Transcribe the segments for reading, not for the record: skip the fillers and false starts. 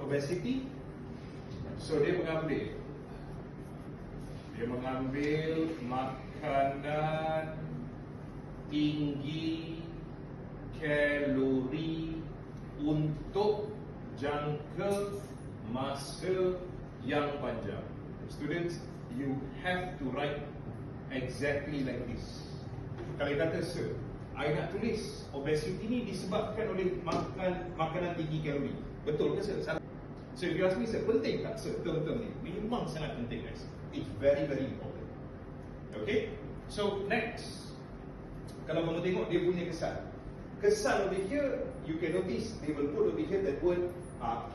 obesity. So dia mengambil makanan tinggi kalori untuk jangka masa yang panjang. Students, you have to write exactly like this. Kalau kata, sir, I nak tulis obesity ni disebabkan oleh makanan tinggi kalori. Betul ke, sir? Salah. So if you ask me, sir, penting tak, sir, term-term ni? Memang sangat penting, guys. It's very, very important. Okay? So, next. Kalau kamu tengok dia punya kesan. Kesan over here, you can notice, they will put over here that word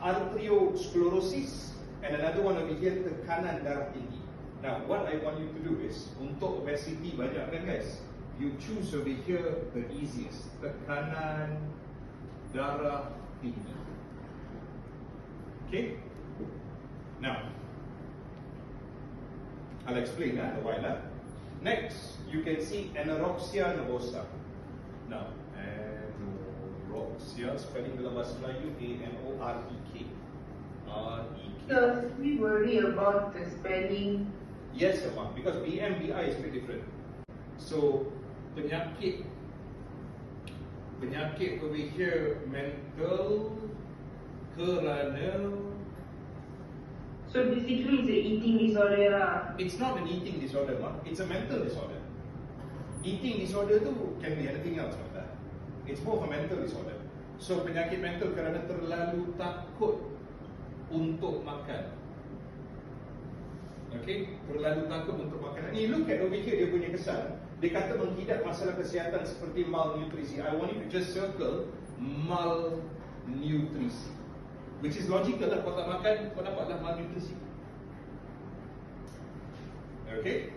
arteriosclerosis, and another one over here, tekanan darah tinggi. Now, what I want you to do is, untuk obesity banyak kan, guys? You choose over here the easiest. Tekanan darah tinggi. Okay? Now, I'll explain that in a while. Next, you can see anorexia nervosa. Now, anorexia, spelling dalam bahasa Melayu, A-N-O-R-E-K. R-E-K. Because we worry about the spelling. Yes, Emma, because BMBI is very different. So, penyakit over here, mental, kerana. So basically it's an eating disorder lah. It's not an eating disorder, ma. It's a mental disorder. Eating disorder tu can be anything else like that. It's more of a mental disorder. So penyakit mental kerana terlalu takut untuk makan. Okay, terlalu takut untuk makan. Ni look at over here dia punya kesan. Dia kata menghidap masalah kesihatan seperti malnutrisi. I want you to just circle malnutrisi. Which is logical lah, kau tak makan, kau dapatlah malnutrisi. Okay?